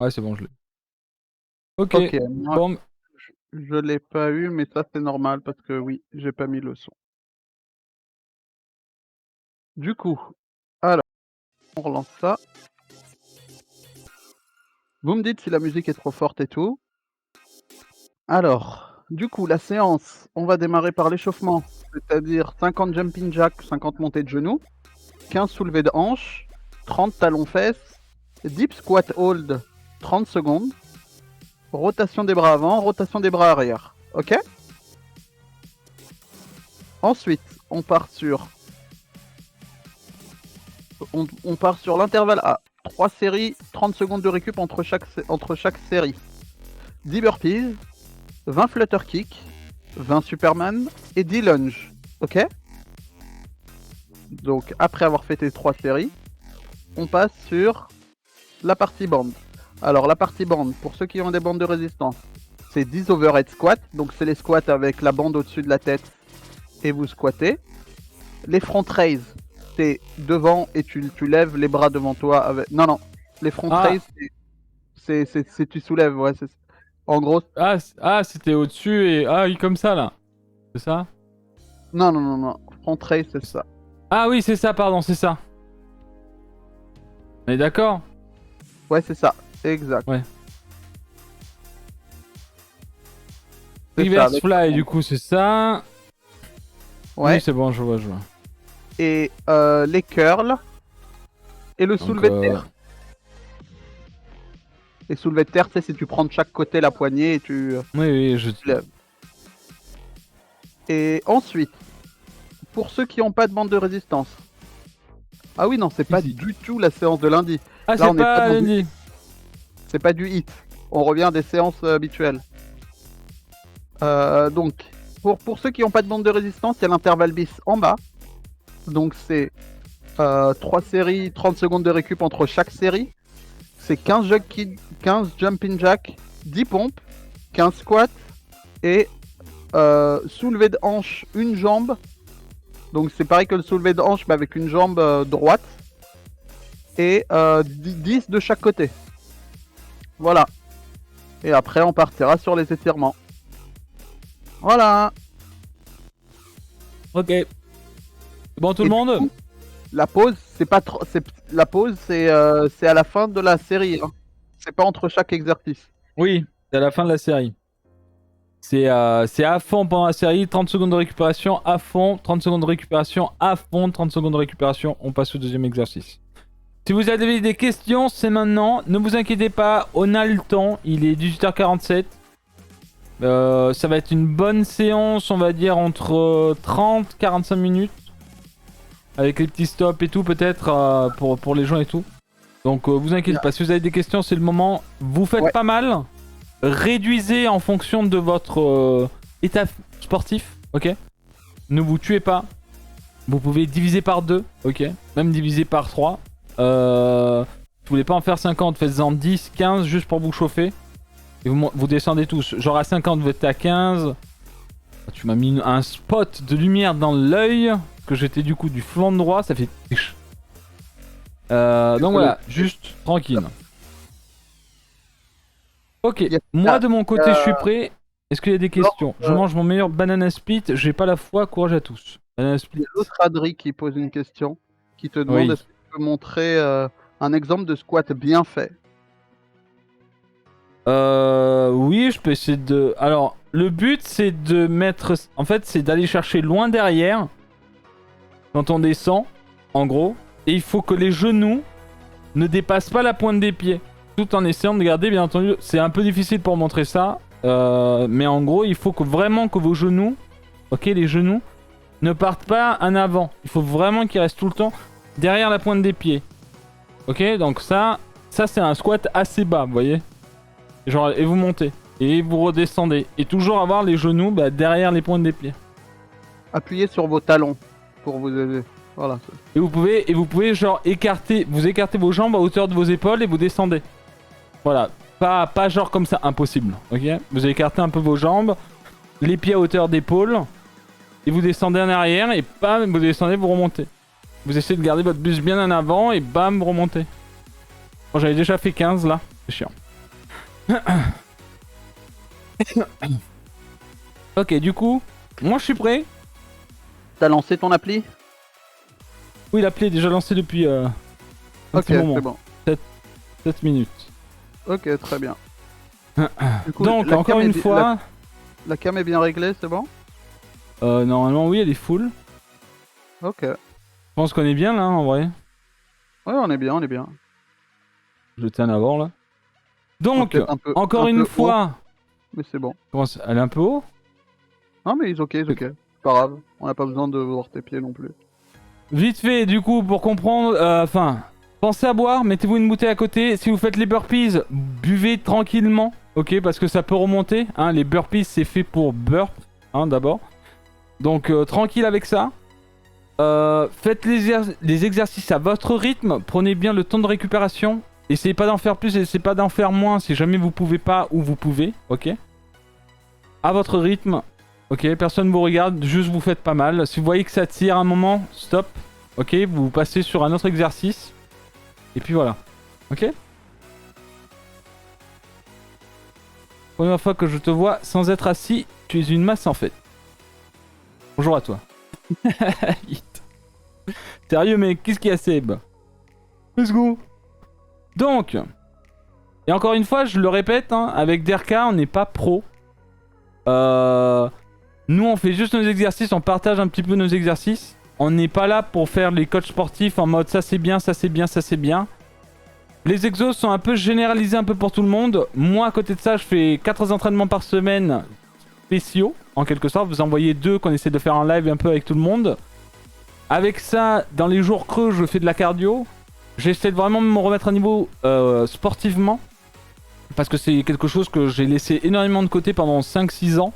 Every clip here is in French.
Ouais, c'est bon, je l'ai. Ok, Ok, moi bon. je l'ai pas eu, mais ça c'est normal parce que oui, j'ai pas mis le son. Du coup, alors, on relance ça. Vous me dites si la musique est trop forte et tout. Alors, du coup, la séance, on va démarrer par l'échauffement, c'est-à-dire 50 jumping jack, 50 montées de genoux, 15 soulevés de hanches, 30 talons-fesses, deep squat hold 30 secondes, rotation des bras avant, rotation des bras arrière. Ok? Ensuite, on part sur on part sur l'intervalle A. 3 séries, 30 secondes de récup entre chaque série. 10 burpees, 20 flutter kick, 20 superman et 10 lunges. Ok? Donc après avoir fait tes 3 séries, on passe sur la partie bande. Alors la partie bande, pour ceux qui ont des bandes de résistance, c'est 10 overhead squats. Donc c'est les squats avec la bande au-dessus de la tête et vous squattez. Les front raise, c'est devant et tu lèves les bras devant toi avec... Non, non. Les front Ah, raise, c'est tu soulèves, ouais. En gros, c'était au-dessus et... Ah oui, comme ça, là. C'est ça? non, non, non, non. Front raise, c'est ça. Ah oui, c'est ça, pardon, c'est ça. On est d'accord? Ouais, c'est ça. Exact. Ouais. C'est ça, Reverse avec la fly, du bande. coup, c'est ça. Oui, Ouais. c'est bon, je vois, je vois. Et les curls et le Donc, soulevé de terre. Les soulevés de terre, c'est si tu prends de chaque côté la poignée et oui, oui, je... tu lèves. Et ensuite, pour ceux qui n'ont pas de bande de résistance. Ah oui, non, c'est pas Easy. du tout la séance de lundi. Ah, Là, c'est on n'est pas pas dans du lundi. hit. C'est pas du hit. On revient à des séances habituelles. Donc, pour ceux qui n'ont pas de bande de résistance, il y a l'intervalle bis en bas. Donc, c'est 3 séries, 30 secondes de récup entre chaque série. C'est 15 jumping jack, 10 pompes, 15 squats et soulevé de hanche une jambe. Donc, c'est pareil que le soulevé de hanche, mais avec une jambe droite. Et 10 de chaque côté. Voilà. Et après, on partira sur les étirements. Voilà. Ok. Bon, tout Et le du monde? coup, la pause, c'est pas trop. La pause, c'est à la fin de la série. Hein. C'est pas entre chaque exercice. Oui, c'est à la fin de la série. C'est à fond pendant la série, 30 secondes de récupération, à fond, 30 secondes de récupération, à fond, 30 secondes de récupération, on passe au deuxième exercice. Si vous avez des questions, c'est maintenant, ne vous inquiétez pas, on a le temps, il est 18h47. Ça va être une bonne séance, on va dire entre 30-45 minutes. Avec les petits stops et tout peut-être pour les gens et tout. Donc vous inquiétez pas, si vous avez des questions, c'est le moment. Vous faites Ouais. pas mal. Réduisez en fonction de votre état sportif, ok? Ne vous tuez pas. Vous pouvez diviser par 2, ok? Même diviser par 3. Si vous voulez pas en faire 50, faites-en 10, 15 juste pour vous chauffer. Et vous descendez tous. Genre à 50, vous êtes à 15. Tu m'as mis un spot de lumière dans l'œil. Que j'étais du coup du flanc droit, ça fait... donc voilà, juste tranquille. Ok, Il y moi a, de mon côté je suis prêt. Est-ce qu'il y a des questions? Je euh, mange mon meilleur banana split, j'ai pas la foi, courage à tous. Banana il y split. a l'autre Adri qui pose une question, qui te demande Oui. est-ce que tu peux montrer un exemple de squat bien fait. Oui, je peux essayer de... Alors, le but c'est de mettre... En fait, c'est d'aller chercher loin derrière. Quand on descend, en gros. Et il faut que les genoux ne dépassent pas la pointe des pieds. Tout en essayant de garder, bien entendu, c'est un peu difficile pour montrer ça. Mais en gros, il faut que vraiment que vos genoux, ok, les genoux, ne partent pas en avant. Il faut vraiment qu'ils restent tout le temps derrière la pointe des pieds. Ok, donc ça c'est un squat assez bas, vous voyez. Genre, et vous montez. Et vous redescendez. Et toujours avoir les genoux derrière les pointes des pieds. Appuyez sur vos talons pour vous aider. Voilà. Et vous pouvez genre écarter vos jambes à hauteur de vos épaules et vous descendez. Voilà, pas genre comme ça, impossible, ok? Vous écartez un peu vos jambes, les pieds à hauteur d'épaule, et vous descendez en arrière, et bam, vous descendez, vous remontez. Vous essayez de garder votre buste bien en avant, et bam, vous remontez. Bon, j'avais déjà fait 15 là, c'est chiant. Ok, du coup, moi je suis prêt. T'as lancé ton appli? Oui, l'appli est déjà lancée depuis un Ok, petit moment. c'est bon. 7 minutes. Ok, très bien. Du coup, Donc, la encore cam est une bi- fois, la cam est bien réglée, c'est bon? normalement, oui, elle est full. Ok. Je pense qu'on est bien là, en vrai. Ouais, on est bien, on est bien. Je tiens à voir là. On est Donc, peut-être encore un une peu haut, fois, mais c'est bon. elle est un peu haut. Non, mais ils ok, ils ok. C'est pas grave. On n'a pas besoin de voir tes pieds non plus. Vite fait, du coup, pour comprendre, enfin, pensez à boire, mettez-vous une bouteille à côté. Si vous faites les burpees, buvez tranquillement, ok, parce que ça peut remonter. Hein, les burpees, c'est fait pour burp, hein, d'abord. Donc, tranquille avec ça. Faites les exercices à votre rythme. Prenez bien le temps de récupération. Essayez pas d'en faire plus, essayez pas d'en faire moins si jamais vous pouvez pas ou vous pouvez, ok. À votre rythme. Ok, personne vous regarde, juste vous faites pas mal. Si vous voyez que ça tire un moment, stop. Ok, vous passez sur un autre exercice. Et puis voilà. Ok. Première fois que je te vois sans être assis, tu es une masse en fait. Bonjour à toi. Sérieux mec, qu'est-ce qu'il y a Seb? Let's go. Donc, et encore une fois, je le répète, hein, avec Derka, on n'est pas pro. Nous, on fait juste nos exercices, on partage un petit peu nos exercices. On n'est pas là pour faire les coachs sportifs en mode ça c'est bien, ça c'est bien, ça c'est bien. Les exos sont un peu généralisés un peu pour tout le monde. Moi, à côté de ça, je fais 4 entraînements par semaine spéciaux, en quelque sorte. Vous en voyez 2 qu'on essaie de faire en live un peu avec tout le monde. Avec ça, dans les jours creux, je fais de la cardio. J'essaie de vraiment me remettre à niveau sportivement. Parce que c'est quelque chose que j'ai laissé énormément de côté pendant 5-6 ans.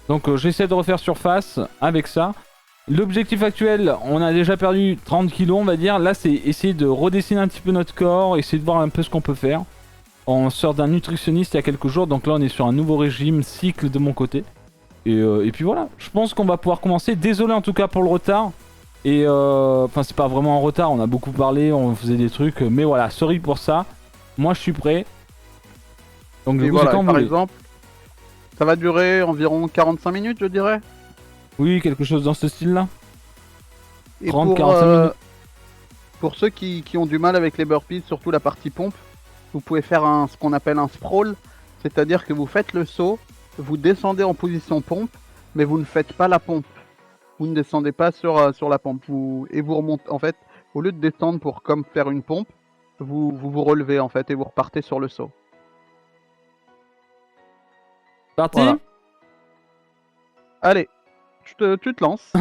Donc j'essaie de refaire surface avec ça. L'objectif actuel, on a déjà perdu 30 kilos on va dire. Là c'est essayer de redessiner un petit peu notre corps, essayer de voir un peu ce qu'on peut faire. On sort d'un nutritionniste il y a quelques jours, donc là on est sur un nouveau régime, cycle de mon côté. Et puis voilà, je pense qu'on va pouvoir commencer. Désolé en tout cas pour le retard. Et enfin c'est pas vraiment en retard, on a beaucoup parlé, on faisait des trucs. Mais voilà, sorry pour ça. Moi je suis prêt. Donc du Et coup c'est voilà, quand vous par voulez. exemple, ça va durer environ 45 minutes, je dirais. Oui, quelque chose dans ce style là. Et 30-45 minutes. pour ceux qui ont du mal avec les burpees, surtout la partie pompe, vous pouvez faire ce qu'on appelle un sprawl, c'est-à-dire que vous faites le saut, vous descendez en position pompe, mais vous ne faites pas la pompe. Vous ne descendez pas sur la pompe. Et vous remontez, en fait, au lieu de descendre pour comme faire une pompe, vous relevez en fait et vous repartez sur le saut. Parti. Voilà. Allez, tu te lances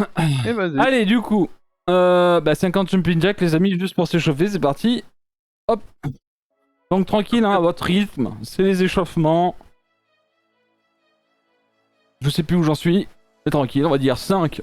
et vas-y. Allez, du coup, 50 jumping jack, les amis, juste pour s'échauffer, c'est parti. Hop. Donc tranquille, hein, à votre rythme, c'est les échauffements. Je sais plus où j'en suis. C'est tranquille, on va dire 5.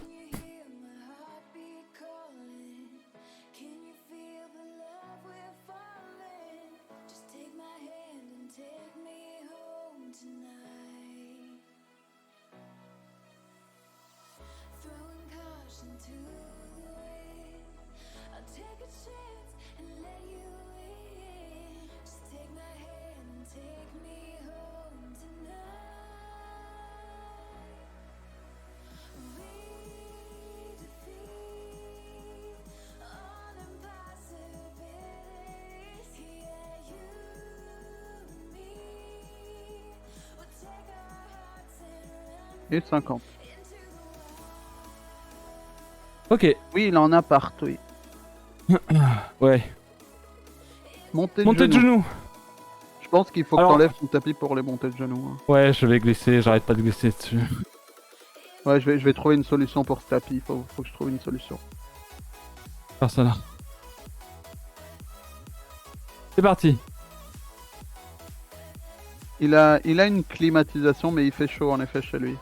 Et 50. Ok. Oui, il en a partout. Oui. Ouais. Montée Montée de genoux. Je pense qu'il faut que Alors- t'enlèves ton tapis pour les montées de genoux. Hein. Ouais, je vais glisser, j'arrête pas de glisser dessus. Ouais, je vais trouver une solution pour ce tapis. Faut que je trouve une solution. Faire ça là. C'est parti. Il a une climatisation, mais il fait chaud en effet chez lui.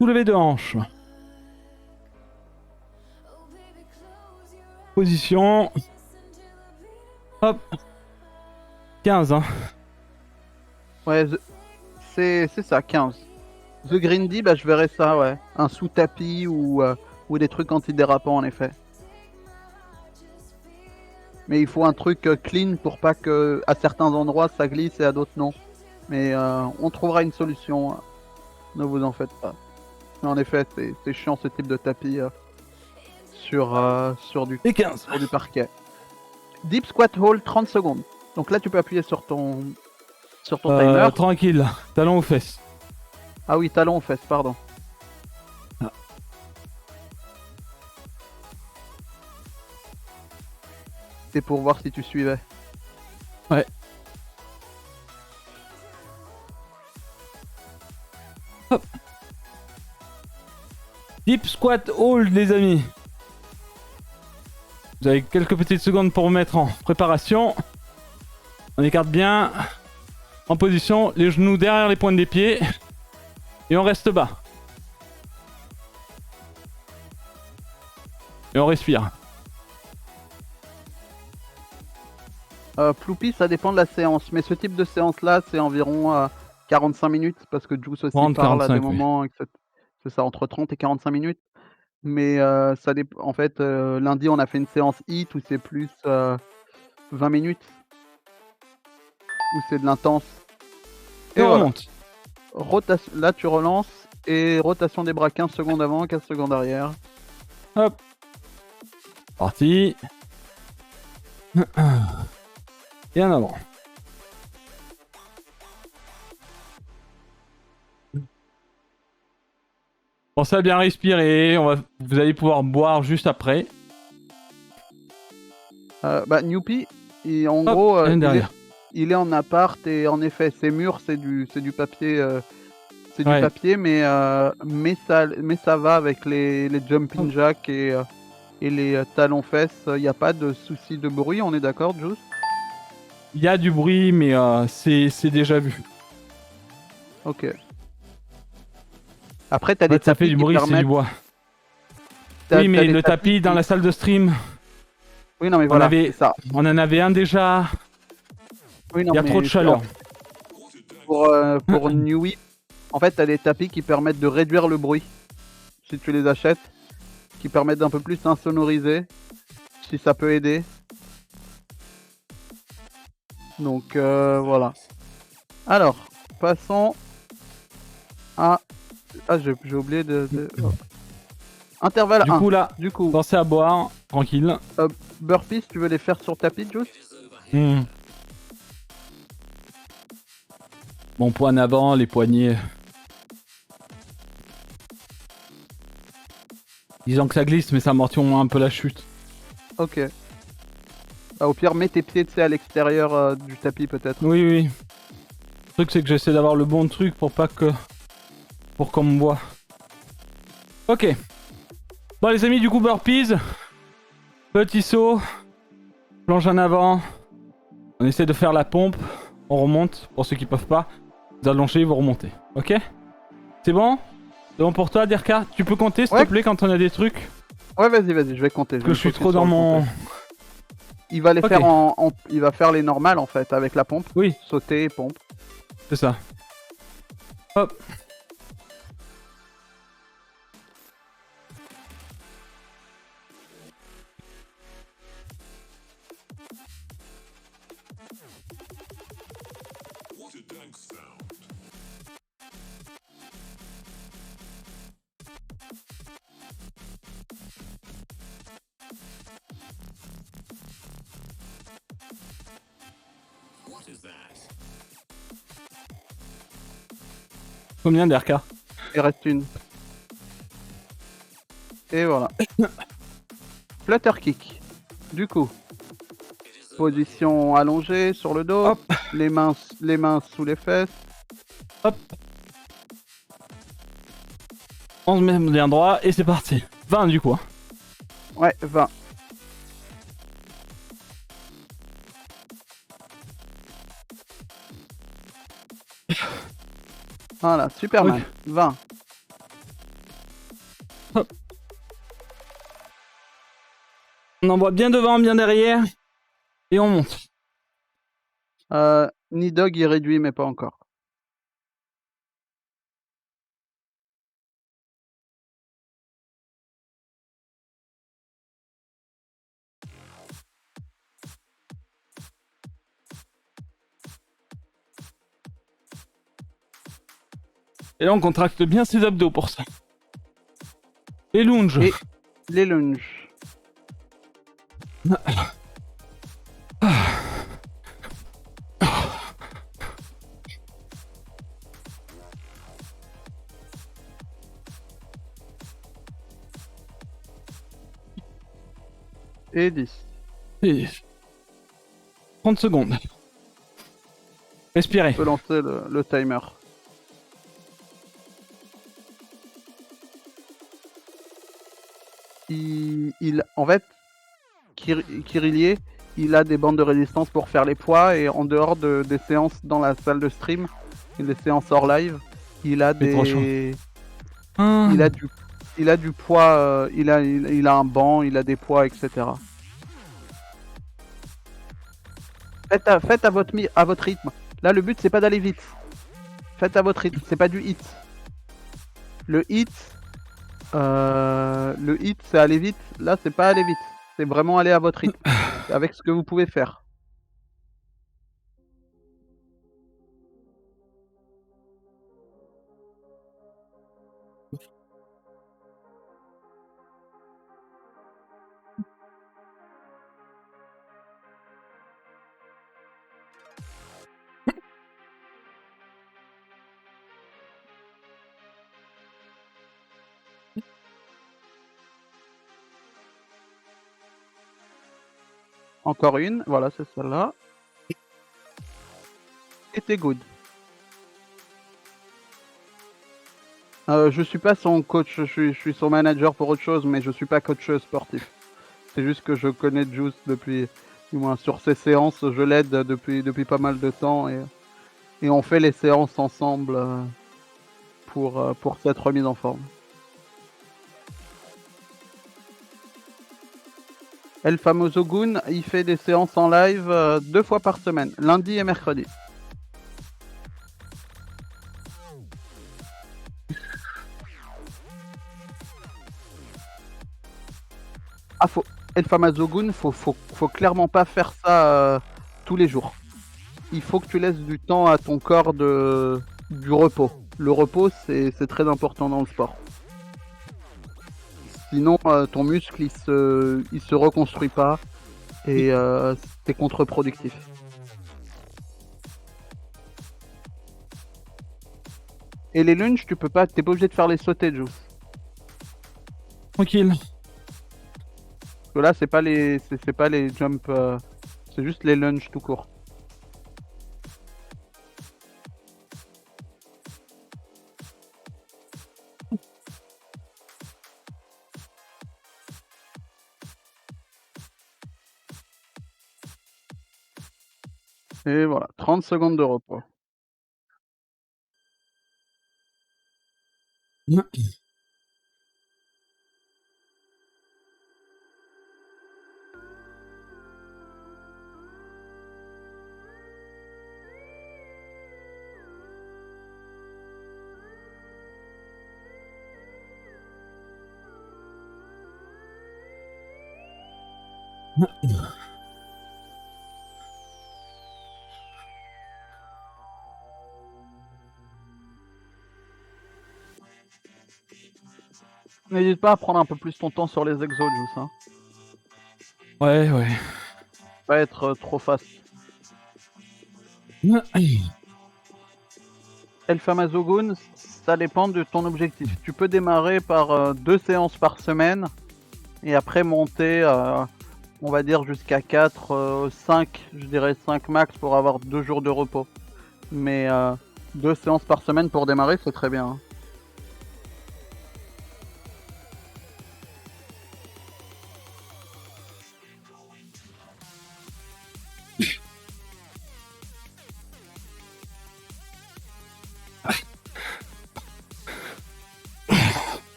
Soulevé de hanche. Position. Hop. 15, hein. Ouais, c'est ça, 15. The Grindy, bah je verrais ça, ouais. Un sous-tapis ou des trucs antidérapants en effet. Mais il faut un truc clean pour pas que à certains endroits ça glisse et à d'autres non. Mais on trouvera une solution, ne vous en faites pas. Mais en effet, c'est chiant ce type de tapis sur Et 15. du parquet. Deep squat hold 30 secondes. Donc là tu peux appuyer sur ton timer. Tranquille. Talon aux fesses. Ah oui, talon aux fesses, pardon. Ah. C'est pour voir si tu suivais. Ouais. Hop. Deep squat hold, les amis. Vous avez quelques petites secondes pour vous mettre en préparation. On écarte bien. En position, les genoux derrière les pointes des pieds. Et on reste bas. Et on respire. Ploupi, ça dépend de la séance. Mais ce type de séance-là, c'est environ 45 minutes. Parce que Juice aussi 30, parle à des 45, oui. moments. C'est ça, entre 30 et 45 minutes. Mais ça dépend. En fait, lundi, on a fait une séance HIIT où c'est plus 20 minutes. Où c'est de l'intense. Et on voilà. remonte. Rotation, là tu relances et rotation des bras 15 secondes avant, 15 secondes arrière. Hop. Parti. Et en avant. Pensez à bien respirer. Vous allez pouvoir boire juste après. Newpie, en Hop, gros, derrière. il est en appart et en effet, ses murs c'est du papier, Ouais. mais ça va avec les jumping jacks et les talons fesses. Il n'y a pas de souci de bruit, on est d'accord, Juice? Il y a du bruit, mais c'est déjà vu. Ok. Après, t'as En des fait, ça tapis fait du qui bruit, c'est permettent. du bois. t'as- Oui, t'as mais des le tapis dans qui- la salle de stream, Oui, non, mais on voilà, avait- c'est ça. on en avait un déjà. Oui, non, Il y a trop de mais chaleur. pour Newey, en fait, t'as des tapis qui permettent de réduire le bruit si tu les achètes, qui permettent d'un peu plus insonoriser, si ça peut aider. Donc voilà. Alors, passons à. Ah, j'ai oublié oh. Intervalle Du 1. coup, là, Du coup, pensez à boire, tranquille. burpees, tu veux les faire sur tapis, Juice? Bon, poids en avant, les poignets. Disons que ça glisse, mais ça amortit au moins un peu la chute. Ok. Au pire, mets tes pieds à l'extérieur du tapis peut-être. Oui, oui. Le truc, c'est que j'essaie d'avoir le bon truc pour pas que. Pour qu'on me voit. Ok. Bon, les amis, du coup, burpees. Petit saut. Plonge en avant. On essaie de faire la pompe. On remonte. Pour ceux qui peuvent pas. Vous allongez, vous remontez. Ok? C'est bon? C'est bon pour toi, Derka? Tu peux compter, s'il te plaît, quand on a des trucs? Ouais, vas-y, je vais compter. Parce que je suis trop dans mon. Il va les Ok. faire il va faire les normales en fait avec la pompe. Oui. Sauter et pompe. C'est ça. Hop. Combien d'RK? Il reste une. Et voilà. Flutter kick. Du coup, position allongée sur le dos. Hop. Les mains sous les fesses. Hop. On se met bien droit et c'est parti. 20 du coup. Ouais, 20. Voilà, Superman. Ok. 20. « On envoie bien devant, bien derrière. Et on monte. Nidog il réduit, mais pas encore. Et là, on contracte bien ses abdos pour ça. Les lunges. Et les lunges. Et 10. Et 30 secondes. Respirez. On peut lancer le timer. En fait, Kirillier, il a des bandes de résistance pour faire les poids et en dehors des séances dans la salle de stream, et des séances hors live, il a des, il a du poids, il a un banc, il a des poids, etc. Faites à votre rythme. Là, le but c'est pas d'aller vite. Faites à votre rythme. C'est pas du hit. Le hit, c'est aller vite. Là, c'est pas aller vite. C'est vraiment aller à votre rythme, avec ce que vous pouvez faire. Encore une, voilà, c'est celle-là. Et t'es good. Je suis pas son coach, je suis son manager pour autre chose, mais je suis pas coach sportif. C'est juste que je connais Juice depuis, du moins sur ses séances, je l'aide depuis pas mal de temps et on fait les séances ensemble pour cette remise en forme. El Famoso Goon, il fait des séances en live 2 fois par semaine, lundi et mercredi. Ah, El Famoso Goon, faut clairement pas faire ça tous les jours. Il faut que tu laisses du temps à ton corps du repos. Le repos, c'est très important dans le sport. Sinon, ton muscle, il se reconstruit pas et c'est contre-productif. Et les lunges, t'es pas obligé de faire les sauter, Juice. Tranquille. Parce que là, c'est pas les jumps, c'est juste les lunges tout court. Et voilà, 30 secondes de repos. N'hésite pas à prendre un peu plus ton temps sur les exos, Juice. Hein. Ouais. Pas être trop fast. El Famazogun, ça dépend de ton objectif. Tu peux démarrer par 2 séances par semaine et après monter, on va dire jusqu'à 4, 5, je dirais 5 max pour avoir 2 jours de repos. Mais 2 séances par semaine pour démarrer, c'est très bien. Hein.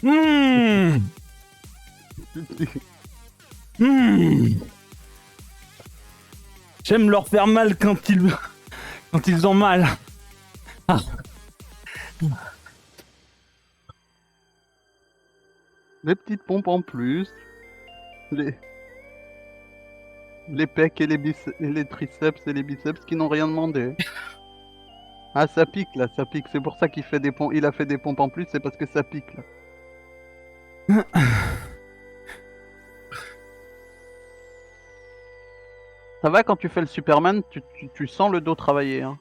Mmh. Mmh. J'aime leur faire mal quand ils ont mal. Ah. Les petites pompes en plus. Les pecs et les triceps et les biceps qui n'ont rien demandé. Ah, ça pique là, ça pique. C'est pour ça qu'il fait des pompes. Il a fait des pompes en plus, c'est parce que ça pique là. Ça va quand tu fais le Superman, tu sens le dos travailler. Hein.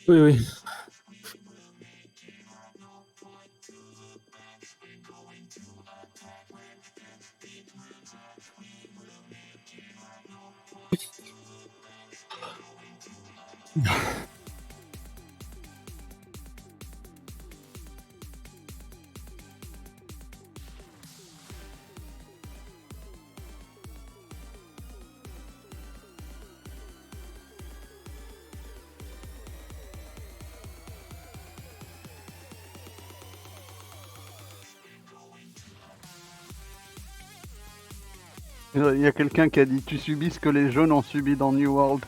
Oui, oui. Il y a quelqu'un qui a dit tu subis ce que les jaunes ont subi dans New World.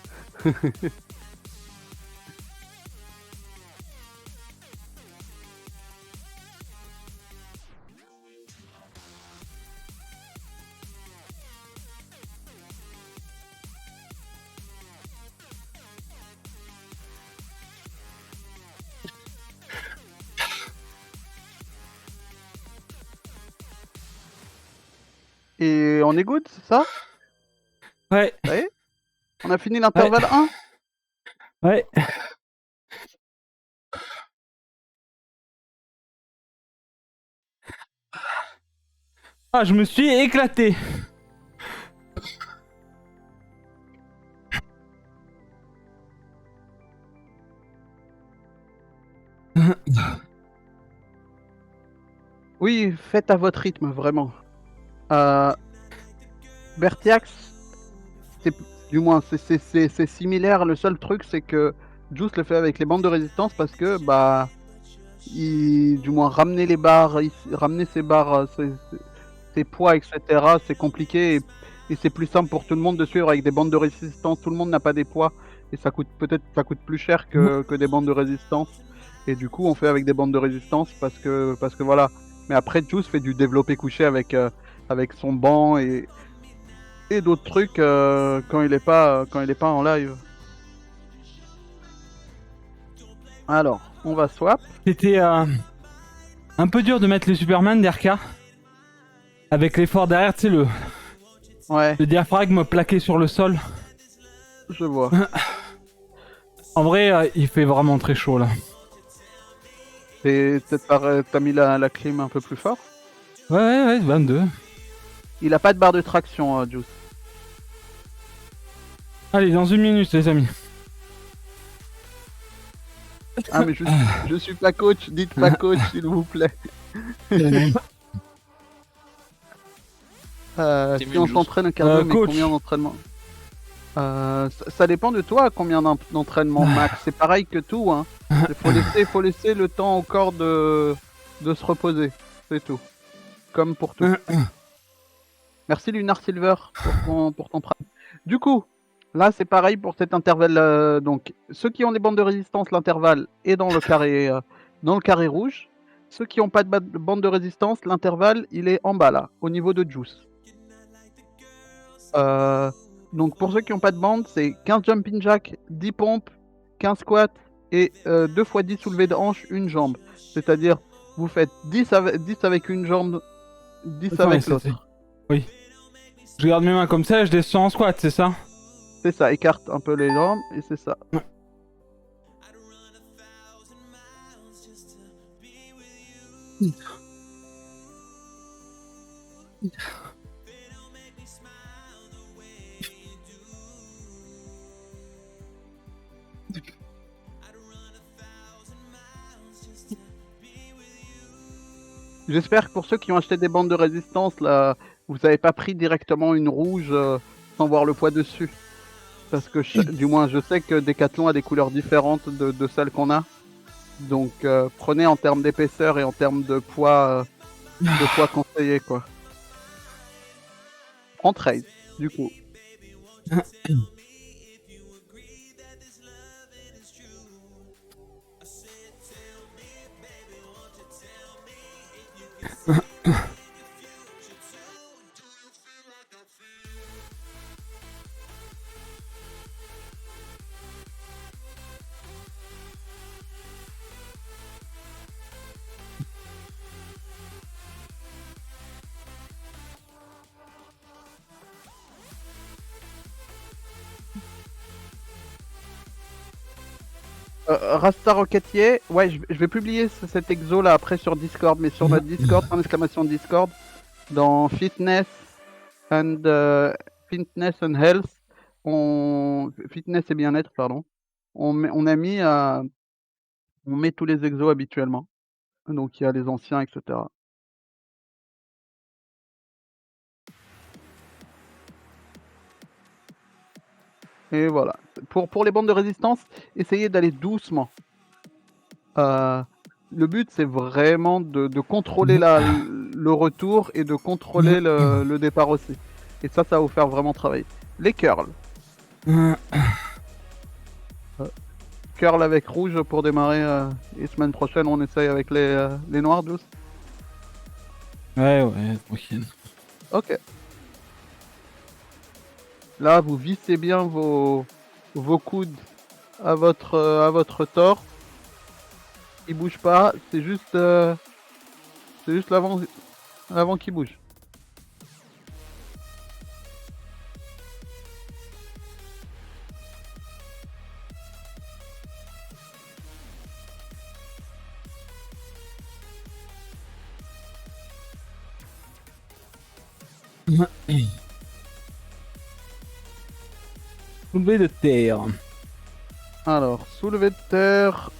Et on est good, c'est ça? Ouais. Ça y est? On a fini l'intervalle 1? Ouais. Ah, je me suis éclaté. Oui, faites à votre rythme, vraiment. Bertiax, du moins c'est similaire. Le seul truc, c'est que Juice le fait avec les bandes de résistance parce que du moins ramener les barres, ramener ses barres, ses poids, etc. C'est compliqué et c'est plus simple pour tout le monde de suivre avec des bandes de résistance. Tout le monde n'a pas des poids et ça coûte plus cher que des bandes de résistance. Et du coup, on fait avec des bandes de résistance parce que voilà. Mais après, Juice fait du développé couché avec son banc et d'autres trucs quand il est pas en live. Alors, on va swap. C'était un peu dur de mettre le Superman d'RK. Avec l'effort derrière, tu sais, le diaphragme plaqué sur le sol. Je vois. En vrai, il fait vraiment très chaud là. Et peut-être t'as mis la clim un peu plus fort? Ouais, 22. Il a pas de barre de traction, Juice. Allez, dans 1 minute, les amis. Ah, mais je suis pas coach, dites pas coach, s'il vous plaît. Si on s'entraîne un cardio, mais combien d'entraînement? Ça dépend de toi, combien d'entraînement max. C'est pareil que tout, hein. Faut laisser le temps au corps de se reposer, c'est tout. Comme pour tout. Merci Lunar Silver pour ton prime. Du coup, là c'est pareil pour cet intervalle. Donc, ceux qui ont des bandes de résistance, l'intervalle est dans le carré rouge. Ceux qui n'ont pas de bande de résistance, l'intervalle il est en bas là, au niveau de Juice. Donc pour ceux qui n'ont pas de bande, c'est 15 jumping jack, 10 pompes, 15 squats et 2 x 10 soulevés de hanche, une jambe. C'est-à-dire, vous faites 10 avec une jambe, 10 avec l'autre. Oui. Je garde mes mains comme ça et je descends en squat, c'est ça? C'est ça, écarte un peu les jambes et c'est ça. Ouais. J'espère que pour ceux qui ont acheté des bandes de résistance, là, vous n'avez pas pris directement une rouge sans voir le poids dessus. Parce que du moins je sais que Decathlon a des couleurs différentes de celles qu'on a. Donc prenez en termes d'épaisseur et en termes de poids de poids conseillé, quoi. En trade, du coup. Rasta Rocketier, ouais, je vais publier cet exo là après sur Discord, mais sur notre Discord, en exclamation Discord, dans and, Fitness and Health, Fitness et bien-être, pardon, on a mis, on met tous les exos habituellement. Donc il y a les anciens, etc. Et voilà. Pour les bandes de résistance, essayez d'aller doucement. Le but, c'est vraiment de contrôler le retour et de contrôler le départ aussi. Et ça va vous faire vraiment travailler. Les curls. Curl avec rouge pour démarrer. Et semaine prochaine, on essaye avec les noirs douces. Ouais, tranquille. Ok. Là, vous vissez bien vos coudes à votre torse. Il bouge pas, c'est juste l'avant qui bouge. Soulevé de terre. Alors, soulevé de terre.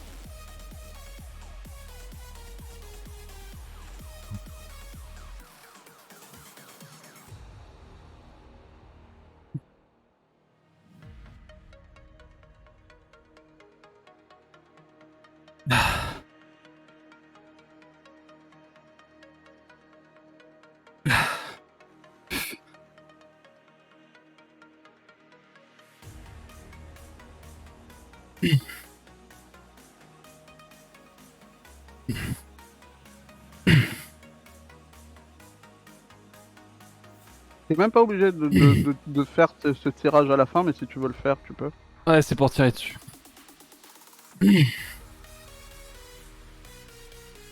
T'es même pas obligé de faire ce tirage à la fin, mais si tu veux le faire, tu peux. Ouais, c'est pour tirer dessus.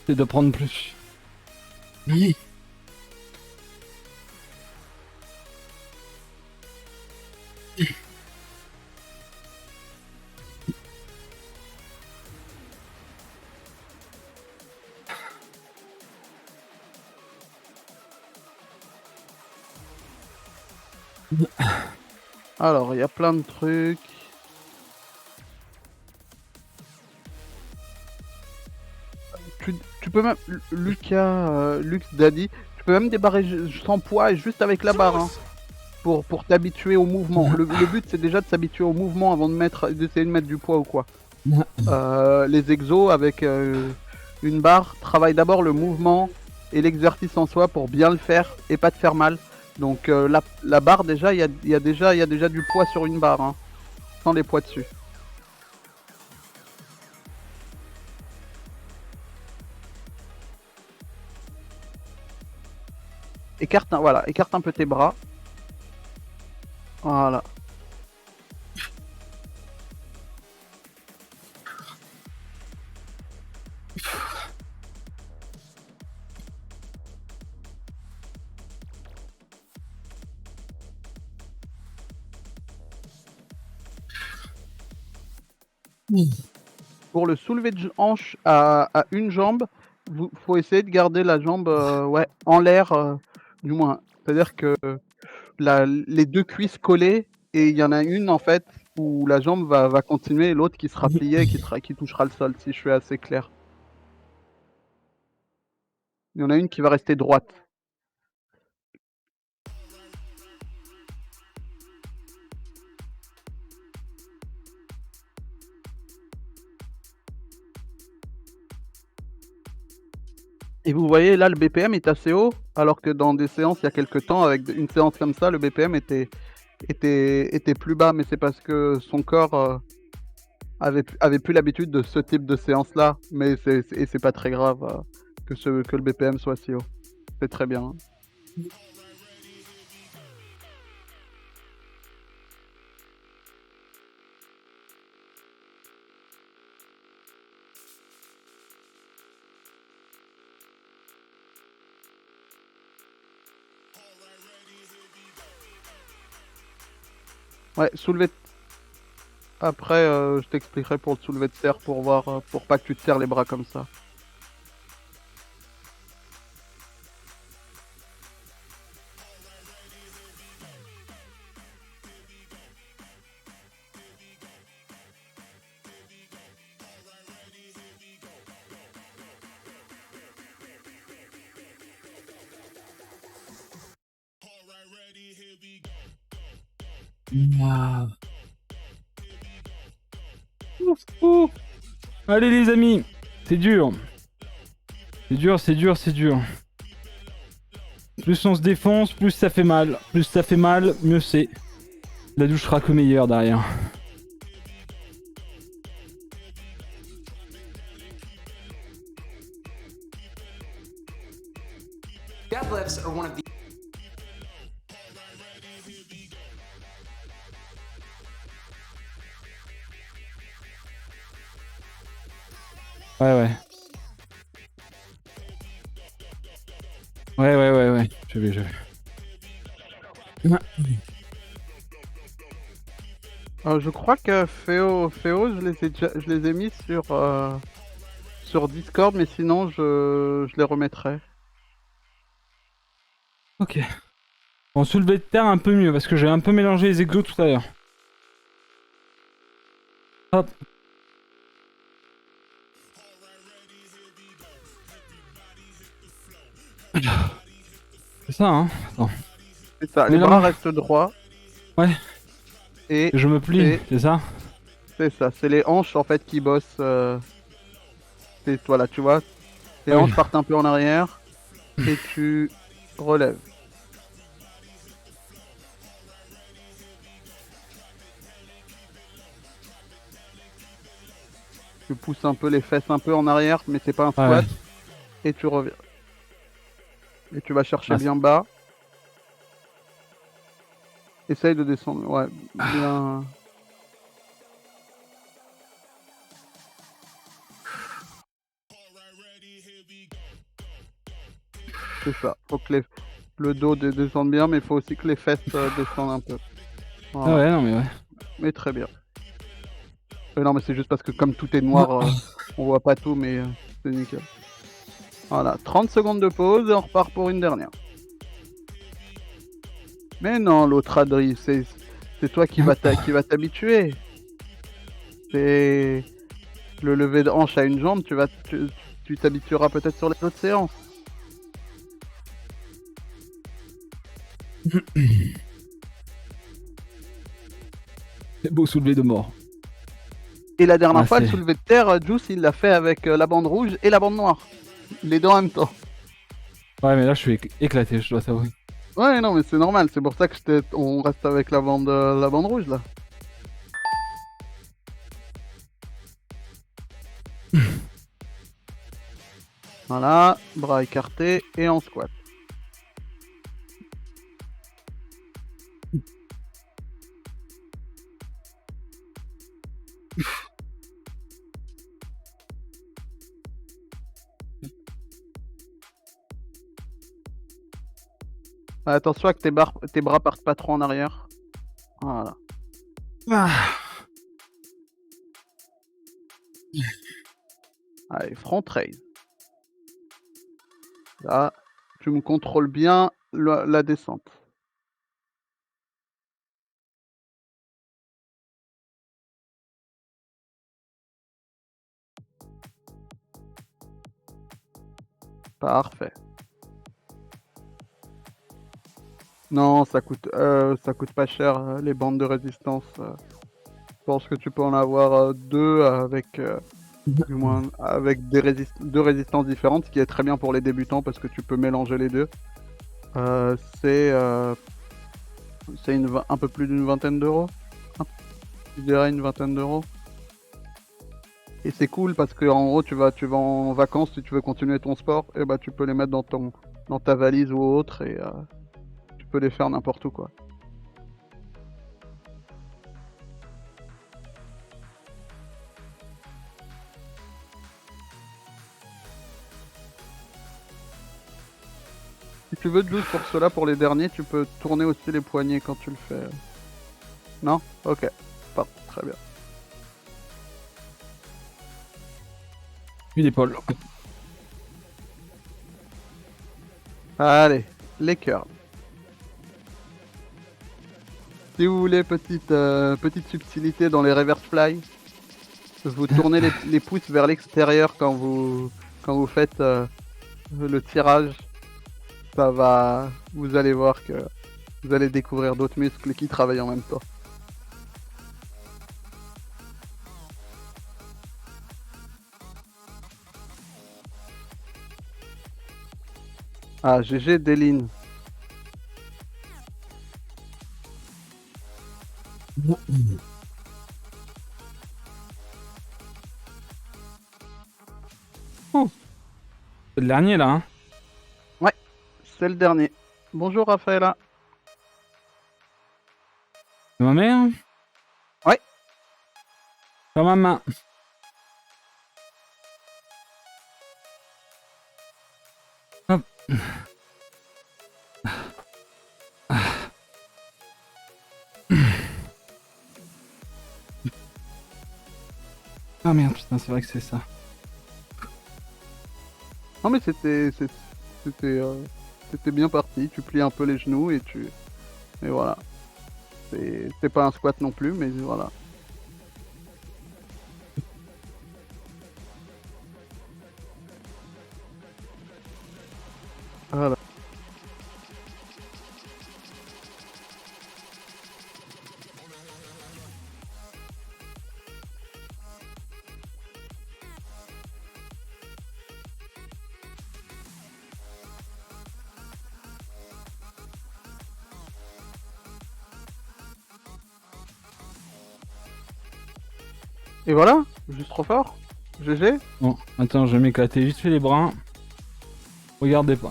C'est de prendre plus. Alors, il y a plein de trucs. Tu peux même, Lux Daddy, tu peux même débarrer sans poids et juste avec la barre, hein, pour t'habituer au mouvement. Le but, c'est déjà de s'habituer au mouvement avant d'essayer de mettre du poids ou quoi. Les exos avec une barre travaillent d'abord le mouvement et l'exercice en soi pour bien le faire et pas te faire mal. Donc la barre, déjà, il y a déjà du poids sur une barre, hein, sans les poids dessus. Écarte un peu tes bras. Voilà. Pour le soulevé de hanche à une jambe, faut essayer de garder la jambe en l'air, du moins. C'est-à-dire que les deux cuisses collées, et il y en a une en fait où la jambe va continuer et l'autre qui sera pliée et qui touchera le sol, si je suis assez clair. Il y en a une qui va rester droite. Et vous voyez là, le BPM est assez haut, alors que dans des séances, il y a quelques temps, avec une séance comme ça, le BPM était plus bas, mais c'est parce que son corps avait plus l'habitude de ce type de séance-là. Mais c'est pas très grave que le BPM soit si haut. C'est très bien. Ouais, soulevé de... Après, je t'expliquerai pour le soulevé de terre pour voir, pour pas que tu te serres les bras comme ça. Ah. Ouf, ouf. Allez les amis, c'est dur. C'est dur, c'est dur, c'est dur. Plus on se défonce, plus ça fait mal. Plus ça fait mal, mieux c'est. La douche sera que meilleure derrière. Deadlifts are one of the Ouais, ouais. Ouais. Je vais. Je crois que Féo, je les ai mis sur Discord, mais sinon je les remettrai. Ok. Bon, soulevé de terre un peu mieux parce que j'ai un peu mélangé les exos tout à l'heure. Hop. C'est ça, hein. Attends. C'est ça, Mais les là, bras moi- restent droits. Ouais. Et Je me plie, c'est ça. c'est ça, c'est les hanches en fait qui bossent. Voilà, tu vois, les Ah oui. hanches partent un peu en arrière et tu relèves. Tu pousses un peu les fesses un peu en arrière, mais c'est pas un squat. Ouais. Et tu reviens. Et tu vas chercher Ah, bien bas. Essaye de descendre. Ouais, bien. C'est ça. Faut que le dos descende bien, mais il faut aussi que les fesses descendent un peu. Voilà. Ah ouais, non mais ouais. Mais très bien. Non, mais c'est juste parce que comme tout est noir, on voit pas tout, mais c'est nickel. Voilà, 30 secondes de pause et on repart pour une dernière. Mais non, l'autre Adri, c'est toi qui va t'habituer. C'est le lever de hanche à une jambe, tu t'habitueras peut-être sur les autres séances. C'est beau soulevé de mort. Et la dernière Ah, fois, le c'est- soulevé de terre, Juice, il l'a fait avec la bande rouge et la bande noire. Les deux en même temps. Ouais, mais là je suis éclaté, je dois t'avouer. Ouais, non, mais c'est normal, c'est pour ça que on reste avec la bande rouge là. Voilà, bras écartés et en squat. Attention à que tes bras partent pas trop en arrière. Voilà. Ah. Allez, front raise. Là, tu me contrôles bien la descente. Parfait. Non, ça coûte pas cher les bandes de résistance. Je pense que tu peux en avoir deux avec Du moins, avec deux résistances différentes, ce qui est très bien pour les débutants parce que tu peux mélanger les deux. Euh, c'est euh, c'est un peu plus d'une vingtaine d'euros. Je dirais une vingtaine d'euros. Et c'est cool parce que en gros, tu vas en vacances si tu veux continuer ton sport, et bah tu peux les mettre dans ta valise ou autre et tu peux les faire n'importe où quoi. Si tu veux juste pour cela, pour les derniers, tu peux tourner aussi les poignets quand tu le fais. Non? Ok. Parfait, très bien. Une épaule. Allez, les curls. Si vous voulez petite subtilité dans les reverse fly, vous tournez les pouces vers l'extérieur quand vous faites le tirage. Ça va, vous allez voir que vous allez découvrir d'autres muscles qui travaillent en même temps. Ah, GG Deline. C'est le dernier là, hein. C'est le dernier. Bonjour Raphaëla. C'est ma mère? Ouais. Sur ma main. Hop. Ah merde, putain, c'est vrai que c'est ça. Non mais c'était bien parti. Tu plies un peu les genoux et voilà. C'est pas un squat non plus, mais voilà. Voilà. Et voilà, juste trop fort. GG. Bon, attends, je vais m'éclater vite fait les bras. Regardez pas.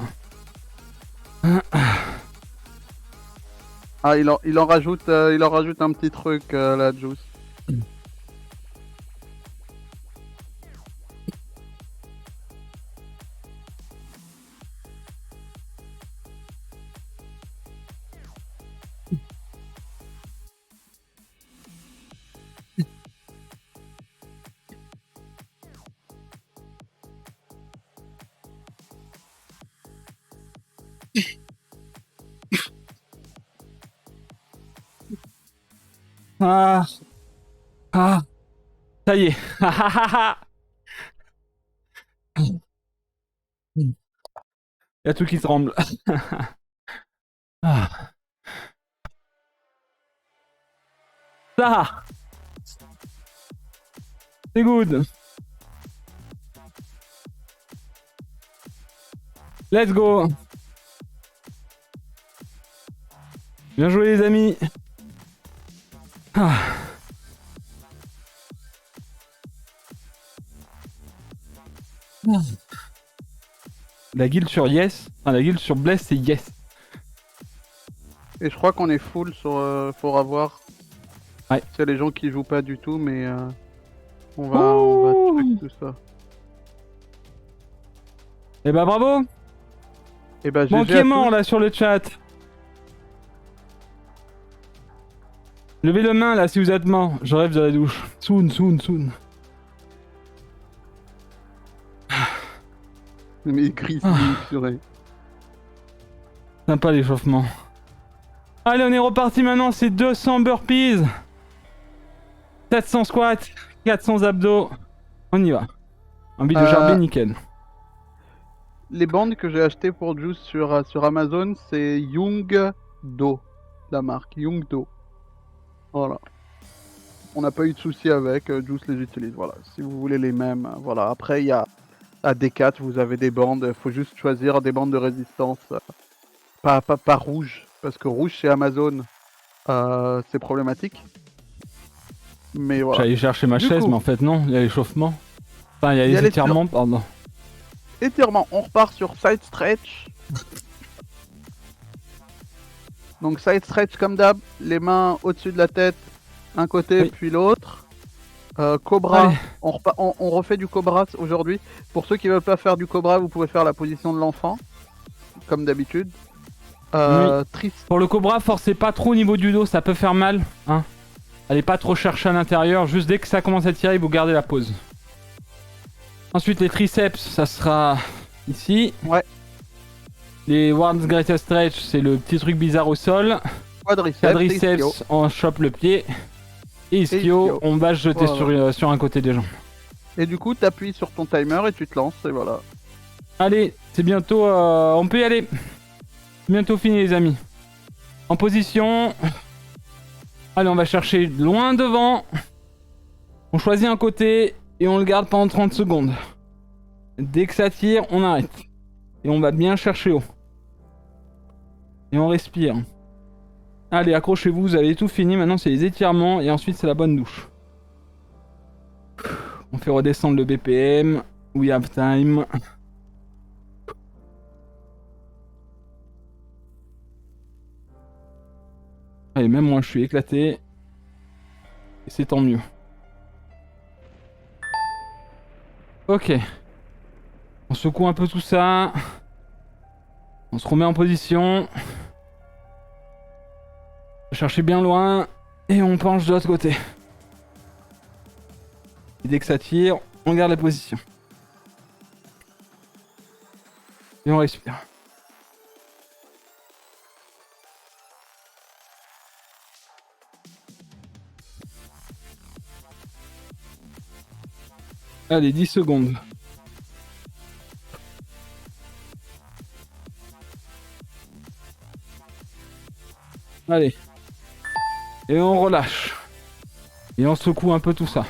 Ah, il en rajoute un petit truc là, Juice. Ah. Ah. Ça y est. Il y a tout qui tremble. Ah. Ça. C'est good. Let's go. Bien joué les amis. Ah. La guilde sur Yes, enfin la guilde sur Bless c'est Yes. Et je crois qu'on est full sur pour avoir. Ouais. C'est les gens qui jouent pas du tout, mais on va check tout ça. Et bah bravo. Et bah Bon GG qui à est mort tous. là sur le chat. Levez la main là si vous êtes mort. Je rêve de la douche. Soon. Mais Chris, purée. Sympa l'échauffement. Allez, on est reparti maintenant, c'est 200 burpees. 700 squats, 400 abdos. On y va. Envie de gerber, nickel. Les bandes que j'ai achetées pour Juice sur Amazon, c'est Young Do, la marque Young Do. Voilà. On n'a pas eu de soucis avec, Juice les utilise, voilà. Si vous voulez les mêmes, voilà. Après, il y a à D4, vous avez des bandes, il faut juste choisir des bandes de résistance, pas rouge, parce que rouge chez Amazon, c'est problématique. Mais voilà. J'allais chercher ma Du chaise, coup- mais en fait non, il y a l'échauffement. Enfin, il y a Il y a les étirements, pardon. Étirement, on repart sur side stretch. Donc side stretch comme d'hab, les mains au-dessus de la tête, un côté Oui. puis l'autre. Cobra, Allez. on refait du cobra aujourd'hui. Pour ceux qui veulent pas faire du cobra, vous pouvez faire la position de l'enfant, comme d'habitude. Triste. Pour le cobra, forcez pas trop au niveau du dos, ça peut faire mal. Hein. Allez pas trop chercher à l'intérieur, juste dès que ça commence à tirer, vous gardez la pause. Ensuite, les triceps, ça sera ici. Ouais. Les World's Greatest Stretch, c'est le petit truc bizarre au sol. Quadriceps, Quadriceps, ischio. on chope le pied. Et ischio, ischio. on va se jeter Voilà. sur un côté des jambes. Et du coup, t'appuies sur ton timer et tu te lances, et voilà. Allez, c'est bientôt... on peut y aller. Bientôt fini les amis. En position. Allez, on va chercher loin devant. On choisit un côté et on le garde pendant 30 secondes. Dès que ça tire, on arrête. Et on va bien chercher haut. Et on respire. Allez, accrochez-vous, vous avez tout fini. Maintenant, c'est les étirements et ensuite, c'est la bonne douche. On fait redescendre le BPM. We have time. Allez, même moi, je suis éclaté. Et c'est tant mieux. Ok. On secoue un peu tout ça. On se remet en position. Cherchez bien loin. Et on penche de l'autre côté. Et dès que ça tire, on garde la position. Et on respire. Allez, 10 secondes. Allez. Et on relâche. Et on secoue un peu tout ça.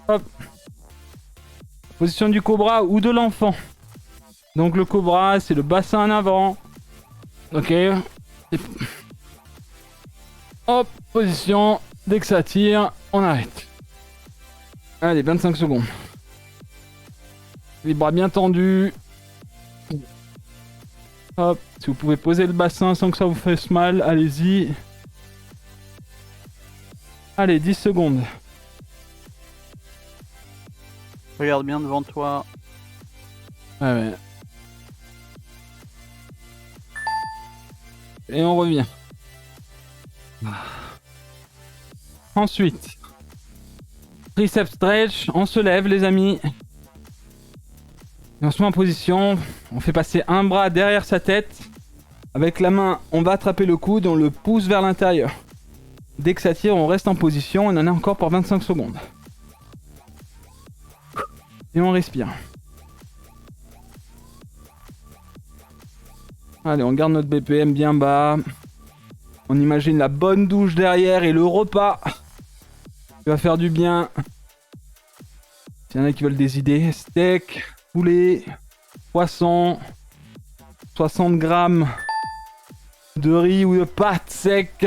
Hop. Position du cobra ou de l'enfant. Donc le cobra, c'est le bassin en avant. Ok. Et... Hop, position. Dès que ça tire, on arrête. Allez, 25 secondes. Les bras bien tendus. Hop, si vous pouvez poser le bassin sans que ça vous fasse mal, allez-y. Allez, 10 secondes. Regarde bien devant toi. Ouais. Et on revient. Ensuite, triceps stretch, on se lève les amis. Et on se met en position, on fait passer un bras derrière sa tête. Avec la main, on va attraper le coude, on le pousse vers l'intérieur. Dès que ça tire, on reste en position, on en a encore pour 25 secondes. Et on respire. Allez, on garde notre BPM bien bas. On imagine la bonne douche derrière et le repas qui va faire du bien. S'il y en a qui veulent des idées, steak, poulet, poisson, 60 grammes de riz ou de pâtes secs.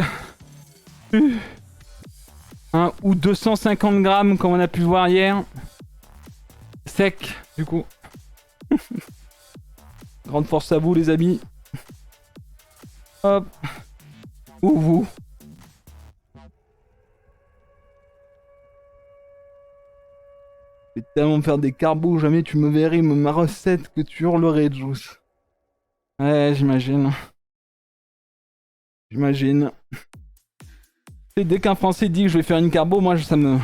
Ou 250 grammes comme on a pu voir hier. Sec, du coup. Grande force à vous les amis. Hop. Ou vous. Je vais tellement me faire des carbos, jamais tu me verrais ma recette que tu hurlerais, Juice. Ouais, j'imagine. J'imagine. Et dès qu'un Français dit que je vais faire une carbo, moi ça me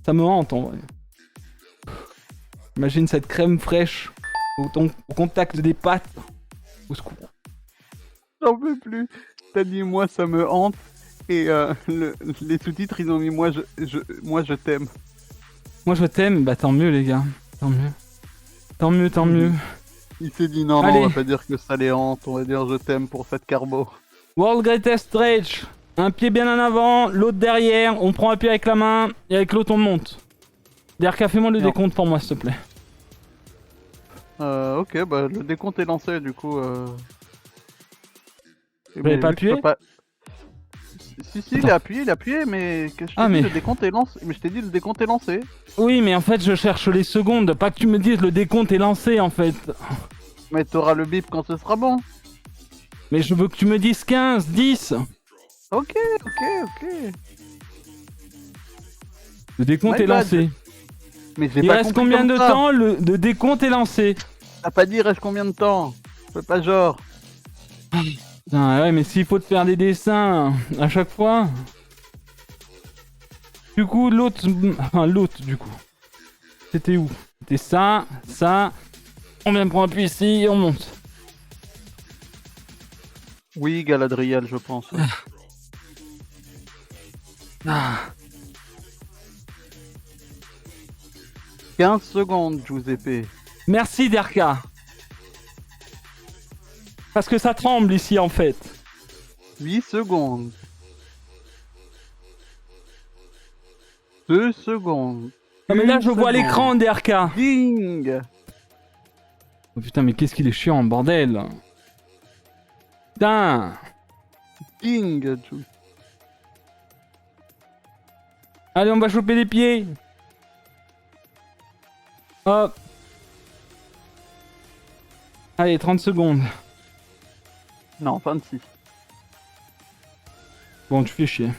hante en vrai. Imagine cette crème fraîche au contact des pâtes. Au secours. J'en peux plus. T'as dit moi ça me hante et les sous-titres ils ont mis moi je t'aime. Moi je t'aime, bah tant mieux les gars. Tant mieux. Tant mieux, tant mieux. Il s'est dit non, Allez. on va pas dire que ça les hante, on va dire je t'aime pour cette carbo. World Greatest Stretch. Un pied bien en avant, l'autre derrière. On prend un pied avec la main et avec l'autre on monte. Derka, fais-moi le Non. décompte pour moi, s'il te plaît. Ok, bah le décompte est lancé du coup. J'avais pas vu que je peux appuyé pas. Si, Attends. il est appuyé, mais que je t'ai Ah, dit, mais... le décompte est lancé. Mais je t'ai dit, le décompte est lancé. Oui, mais en fait, je cherche les secondes. Pas que tu me dises le décompte est lancé, en fait. Mais t'auras le bip quand ce sera bon. Mais je veux que tu me dises 15, 10. Ok. Le décompte My est bad. lancé. Mais j'ai Il pas reste compris combien comme de ça. temps? Le décompte est lancé. T'as pas dit il reste combien de temps? Fais pas genre. Putain, ouais, mais s'il faut te faire des dessins à chaque fois. Du coup, l'autre. Enfin, l'autre, du coup. C'était où? C'était ça, ça. On vient prendre un puits ici et on monte. Oui, Galadriel, je pense. Ouais. Ah. 15 secondes, Giuseppe. Merci, Derka. Parce que ça tremble ici, en fait. 8 secondes. 2 secondes. Non, mais là, Une je vois seconde. l'écran, Derka. Ding. Oh putain, mais qu'est-ce qu'il est chiant, bordel. Putain. Ding. Allez, on va choper les pieds. Hop. Allez, 30 secondes. Non, 26. Bon, tu fais chier.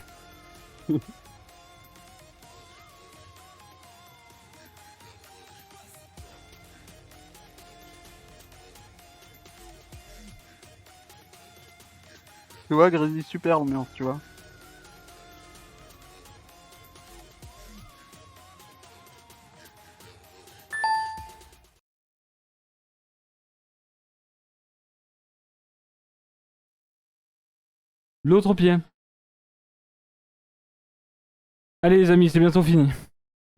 Tu vois, Grésy, super ambiance, tu vois. L'autre pied. Allez, les amis, c'est bientôt fini.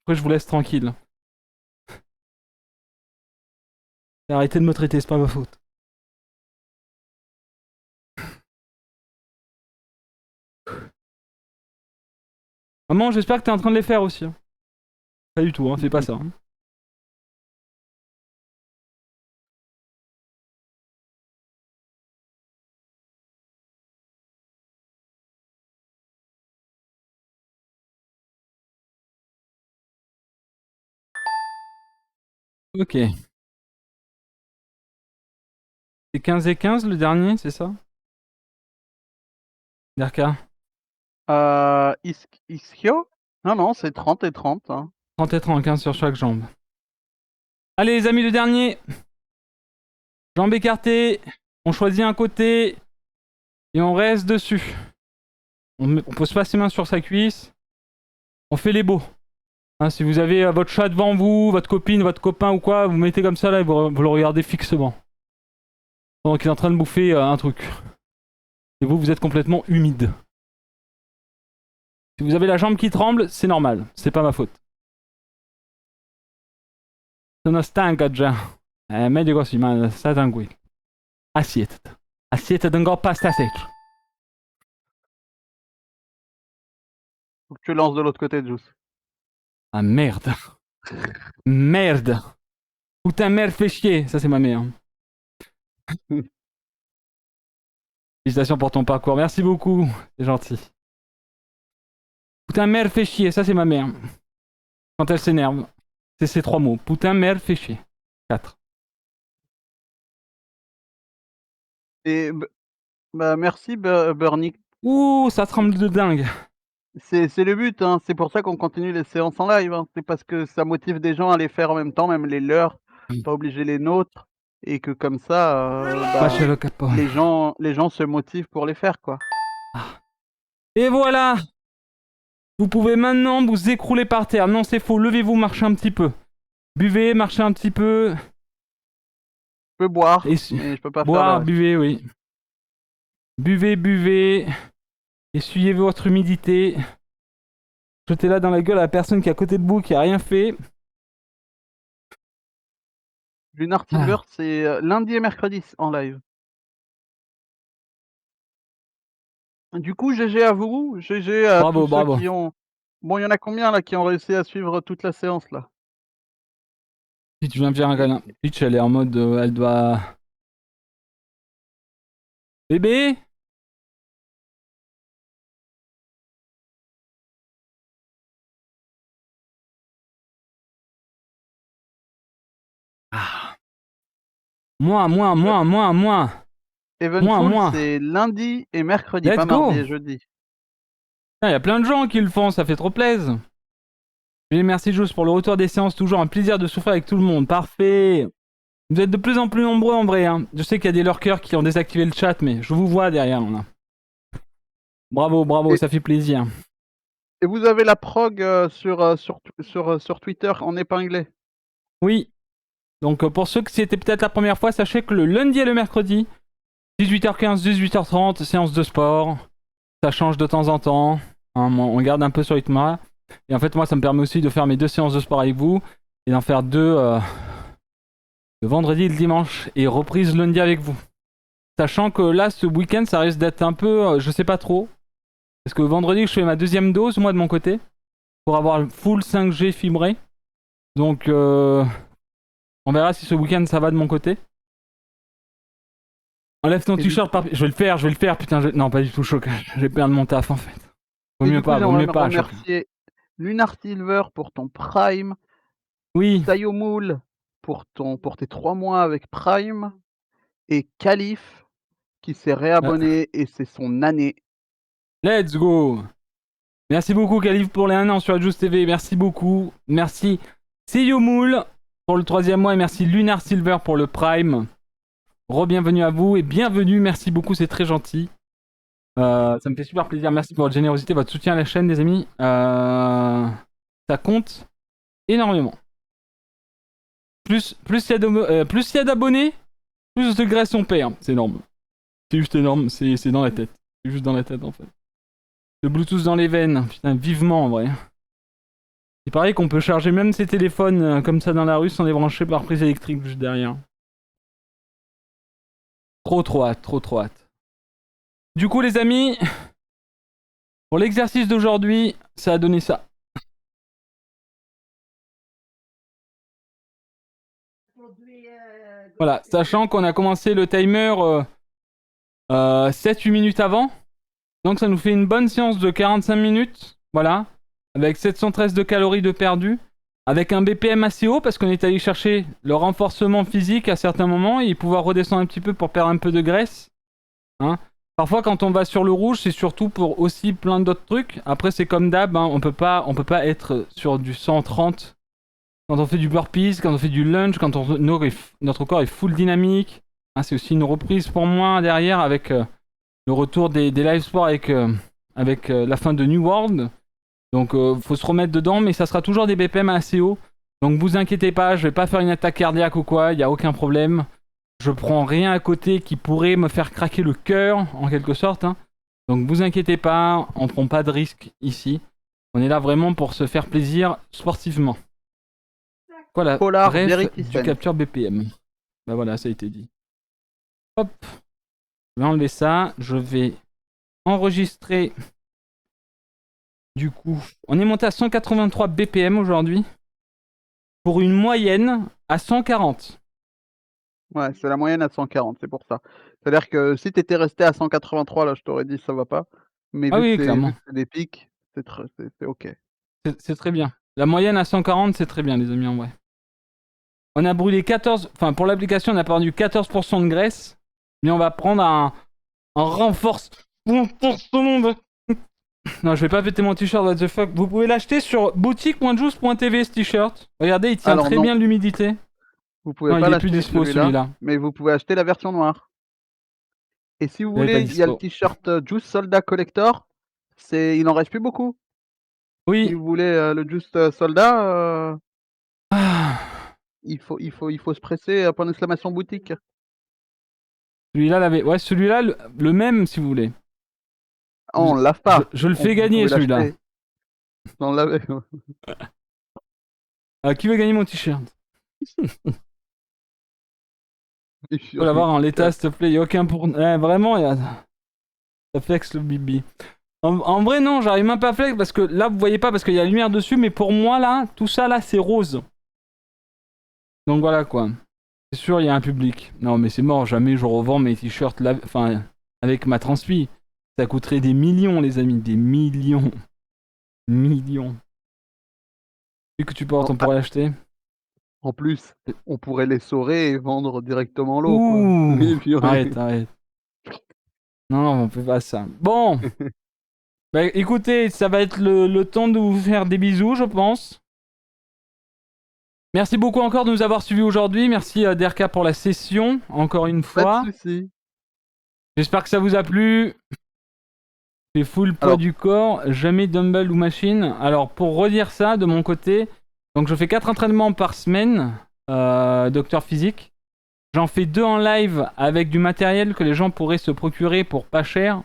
Après, je vous laisse tranquille. Arrêtez de me traiter, c'est pas ma faute. Maman, j'espère que t'es en train de les faire aussi. Hein. Pas du tout, hein, fais pas ça. Hein. Ok. C'est 15 et 15 le dernier, c'est ça? Derka. Ischio? Non, c'est 30 et 30. Hein. 30 et 30, 15 sur chaque jambe. Allez, les amis, le dernier. Jambes écartées. On choisit un côté. Et on reste dessus. On pose pas ses mains sur sa cuisse. On fait les beaux. Hein, si vous avez votre chat devant vous, votre copine, votre copain ou quoi, vous mettez comme ça là et vous le regardez fixement. Pendant qu'il est en train de bouffer un truc. Et vous, vous êtes complètement humide. Si vous avez la jambe qui tremble, c'est normal. C'est pas ma faute. Sono stanca già. Meglio così, ma stai tranquillo. Assiete. Assiete d'un gros pasta sec. Faut que tu lances de l'autre côté, Juice. Ah merde. Merde. Putain, merde, fais chier. Ça, c'est ma mère. Félicitations pour ton parcours. Merci beaucoup. C'est gentil. Putain, merde, fais chier. Ça, c'est ma mère. Quand elle s'énerve. C'est ces trois mots. Putain, merde, fais chier. 4. Et bah merci Bernie. Ouh, ça tremble de dingue. C'est le but, hein. C'est pour ça qu'on continue les séances en live. Hein. C'est parce que ça motive des gens à les faire en même temps, même les leurs, pas obliger les nôtres, et que comme ça, Lâchez le capot. les gens se motivent pour les faire, quoi. Et voilà. Vous pouvez maintenant vous écrouler par terre. Non, c'est faux. Levez-vous, marchez un petit peu. Buvez, marchez un petit peu. Je peux boire, Et mais je peux pas boire, faire le... buvez, oui. Buvez, buvez. Essuyez votre humidité. Jetez-la dans la gueule à la personne qui est à côté de vous, qui a rien fait. Lunar Silver, c'est lundi et mercredi en live. Du coup, GG à vous, GG à tous Bravo, ceux bravo. qui ont... Bon, il y en a combien là qui ont réussi à suivre toute la séance là? Si tu viens me faire un câlin. Peach, elle est en mode. Elle doit. Bébé? Ah. Moi, moi, moi, moi, moi. Moi, Evenful, moi. c'est lundi et mercredi, Let's pas mardi go! et jeudi. Il y a plein de gens qui le font, ça fait trop plaisir. Et merci Jules pour le retour des séances, toujours un plaisir de souffrir avec tout le monde. Parfait. Vous êtes de plus en plus nombreux en vrai. Hein. Je sais qu'il y a des lurkers qui ont désactivé le chat, mais je vous vois derrière. Là. Bravo, bravo, Et, ça fait plaisir. et vous avez la prog sur Twitter en épinglé. Oui. Donc pour ceux que c'était peut-être la première fois, sachez que le lundi et le mercredi, 18h15, 18h30, séance de sport. Ça change de temps en temps. Hein, on garde un peu sur rythme. Et en fait, moi, ça me permet aussi de faire mes 2 séances de sport avec vous et d'en faire 2 le vendredi et le dimanche et reprise lundi avec vous. Sachant que là, ce week-end, ça risque d'être un peu, je sais pas trop. Parce que vendredi, je fais ma 2e dose, moi, de mon côté, pour avoir le full 5G fibré. Donc, on verra si ce week-end, ça va de mon côté. Enlève ton Et du t-shirt, coup, je vais le faire, putain. Non, pas du tout, choqué. Je vais perdre mon taf, en fait. et du coup, Vaut j'aimerais mieux pas, choqué. remercier Lunar Silver pour ton Prime, Oui, Sayomoul pour tes 3 mois avec Prime, et Calif qui s'est euh, réabonné et c'est son année. let's go. Merci beaucoup, Calif, pour les 1 an sur Adjust TV. Merci beaucoup. Merci, Seyomoul, pour le 3e mois. Et merci, Lunar Silver, pour le Prime. Re-bienvenue à vous et bienvenue, merci beaucoup, c'est très gentil. Ça me fait super plaisir, merci pour votre générosité, votre soutien à la chaîne, les amis. Ça compte énormément. Plus il y a d'abonnés, plus de graisse on perd. C'est énorme. C'est juste énorme, c'est dans la tête. C'est juste dans la tête en fait. Le Bluetooth dans les veines, putain, vivement en vrai. Il paraît qu'on peut charger même ses téléphones comme ça dans la rue sans les brancher par prise électrique juste derrière. Trop hâte, trop hâte. Du coup les amis, pour l'exercice d'aujourd'hui, ça a donné ça. Voilà, sachant qu'on a commencé le timer 7-8 minutes avant. Donc ça nous fait une bonne séance de 45 minutes. Voilà. Avec 713 de calories de perdu. Avec un BPM assez haut parce qu'on est allé chercher le renforcement physique à certains moments et pouvoir redescendre un petit peu pour perdre un peu de graisse. Hein. Parfois quand on va sur le rouge, c'est surtout pour aussi plein d'autres trucs. Après c'est comme d'hab, hein, on peut pas être sur du 130 quand on fait du burpees, quand on fait du lunge, quand notre corps est full dynamique. Hein, c'est aussi une reprise pour moi derrière avec le retour des live sports avec la fin de New World. Donc faut se remettre dedans, mais ça sera toujours des BPM assez hauts. Donc vous inquiétez pas, je vais pas faire une attaque cardiaque ou quoi, il y a aucun problème. Je prends rien à côté qui pourrait me faire craquer le cœur en quelque sorte. Hein. Donc vous inquiétez pas, on prend pas de risque ici. On est là vraiment pour se faire plaisir sportivement. Quoi la Polar ref Veriticen. du capture BPM. Bah voilà, ça a été dit. Hop, je vais enlever ça, je vais enregistrer. Du coup, on est monté à 183 BPM aujourd'hui pour une moyenne à 140. Ouais, c'est la moyenne à 140, c'est pour ça. C'est-à-dire que si tu étais resté à 183, là, je t'aurais dit ça va pas. Mais Ah oui, clairement. vu que c'est des pics, c'est OK. C'est très bien. La moyenne à 140, c'est très bien, les amis, en vrai. On a brûlé 14... Enfin, pour l'application, on a perdu 14% de graisse. Mais on va prendre un renforcement de... Non, je vais pas péter mon t-shirt, what the fuck. Vous pouvez l'acheter sur boutique.juice.tv, ce t-shirt. Regardez, il tient Alors très non, bien l'humidité. vous pouvez Non, pas il est plus l'acheter dispo, celui-là, celui-là. mais vous pouvez acheter la version noire. Et si vous Il est pas voulez, il y a le dispo. t-shirt Juice Soldat Collector. Il en reste plus beaucoup. Si Oui. vous voulez le Juice Soldat, Ah. il faut se presser point d'exclamation boutique. Celui-là, ouais, celui-là, le même, si vous voulez. Ah, on le lave pas. Je le fais Vous gagner, pouvez celui-là. l'acheter sans le laver. Qui veut gagner mon t-shirt? Et Faut l'avoir en l'état, s'il te plaît. Il n'y a aucun pour... vraiment, Ça flex le bibi. En vrai, non, j'arrive même pas à flex parce que là, vous voyez pas parce qu'il y a la lumière dessus, mais pour moi, là, tout ça, là, c'est rose. Donc voilà quoi. C'est sûr, il y a un public. Non, mais c'est mort, jamais je revends mes t-shirts là, enfin, avec ma transpi. Ça coûterait des millions, les amis, des millions. Millions. Vu que tu portes, on pourrait l'acheter. En plus, on pourrait les saurer et vendre directement l'eau, quoi. Ouh, Et puis, arrête. Non, non, on fait pas ça. Bon, bah écoutez, ça va être le temps de vous faire des bisous, je pense. Merci beaucoup encore de nous avoir suivis aujourd'hui. Merci Derka pour la session, encore une fois. Pas de soucis. J'espère que ça vous a plu. J'ai full poids Alors- du corps, jamais dumbbell ou machine. Alors pour redire ça de mon côté, donc je fais 4 entraînements par semaine, docteur physique. J'en fais 2 en live avec du matériel que les gens pourraient se procurer pour pas cher,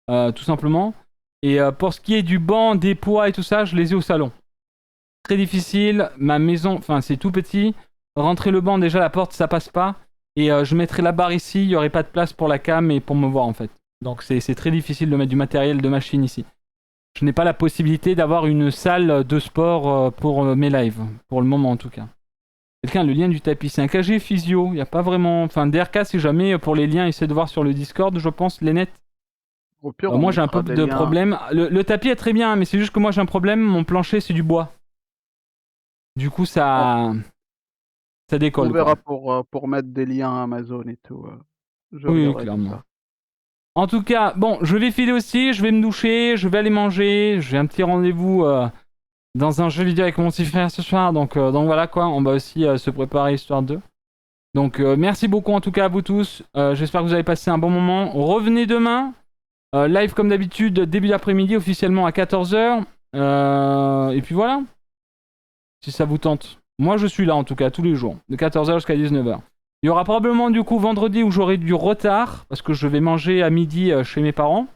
tout simplement. Et pour ce qui est du banc, des poids et tout ça, je les ai au salon. Très difficile, ma maison, enfin c'est tout petit. Rentrer le banc, déjà la porte ça passe pas. Et je mettrai la barre ici, il n'y aurait pas de place pour la cam et pour me voir en fait. Donc c'est très difficile de mettre du matériel de machine ici. Je n'ai pas la possibilité d'avoir une salle de sport pour mes lives, pour le moment en tout cas. Quelqu'un a le lien du tapis, c'est un KG physio, il n'y a pas vraiment... Enfin DRK si jamais pour les liens, essaie de voir sur le Discord, je pense, les nets. Au pire, on Moi j'ai un mettra peu des de liens. problème. Le tapis est très bien, mais c'est juste que moi j'ai un problème, mon plancher c'est du bois. Du coup ça décolle. On verra quoi. pour mettre des liens Amazon et tout. Je Oui, regarderai tout clairement. ça. En tout cas, bon, je vais filer aussi, je vais me doucher, je vais aller manger, j'ai un petit rendez-vous dans un jeu vidéo avec mon petit frère ce soir, donc voilà quoi, on va aussi se préparer histoire de. Donc merci beaucoup en tout cas à vous tous, j'espère que vous avez passé un bon moment. Revenez demain, live comme d'habitude, début d'après-midi officiellement à 14h, et puis voilà, si ça vous tente. Moi je suis là en tout cas tous les jours, de 14h jusqu'à 19h. Il y aura probablement du coup vendredi où j'aurai du retard, parce que je vais manger à midi chez mes parents.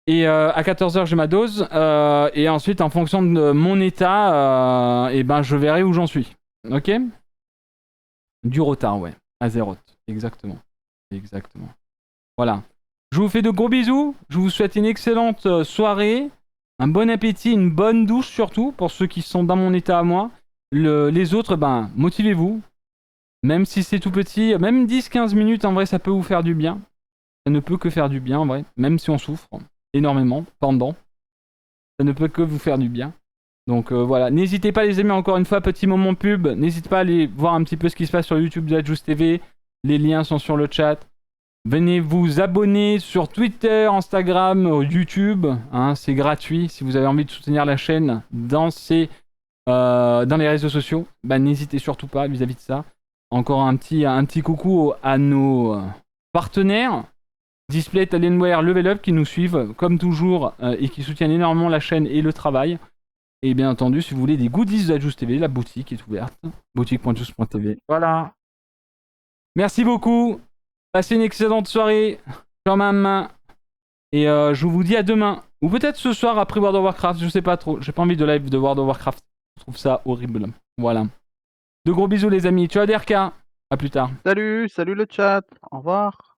Et à 14h j'ai ma dose, et ensuite en fonction de mon état, et ben je verrai où j'en suis. Ok? Du retard, ouais. À zéro. Exactement. Exactement. Voilà. Je vous fais de gros bisous, je vous souhaite une excellente soirée, un bon appétit, une bonne douche surtout, pour ceux qui sont dans mon état à moi. Les autres, ben, motivez-vous. Même si c'est tout petit, même 10-15 minutes, en vrai, ça peut vous faire du bien. Ça ne peut que faire du bien, en vrai. Même si on souffre énormément pendant. Ça ne peut que vous faire du bien. Donc voilà. N'hésitez pas, les amis, encore une fois, petit moment pub. N'hésitez pas à aller voir un petit peu ce qui se passe sur YouTube de Adjust TV. Les liens sont sur le chat. Venez vous abonner sur Twitter, Instagram, YouTube. Hein, c'est gratuit. Si vous avez envie de soutenir la chaîne dans les réseaux sociaux, bah, n'hésitez surtout pas vis-à-vis de ça. Encore un petit coucou à nos partenaires, Display, Alienware, Level Up, qui nous suivent comme toujours et qui soutiennent énormément la chaîne et le travail. Et bien entendu, si vous voulez des goodies de Adjust TV, la boutique est ouverte. boutique.just.tv. Voilà. Merci beaucoup. Passez une excellente soirée. Ciao maman. Et je vous dis à demain. Ou peut-être ce soir après World of Warcraft, je sais pas trop. J'ai pas envie de live de World of Warcraft. Je trouve ça horrible. Voilà. De gros bisous les amis. Ciao DRK. À plus tard. Salut le chat. Au revoir.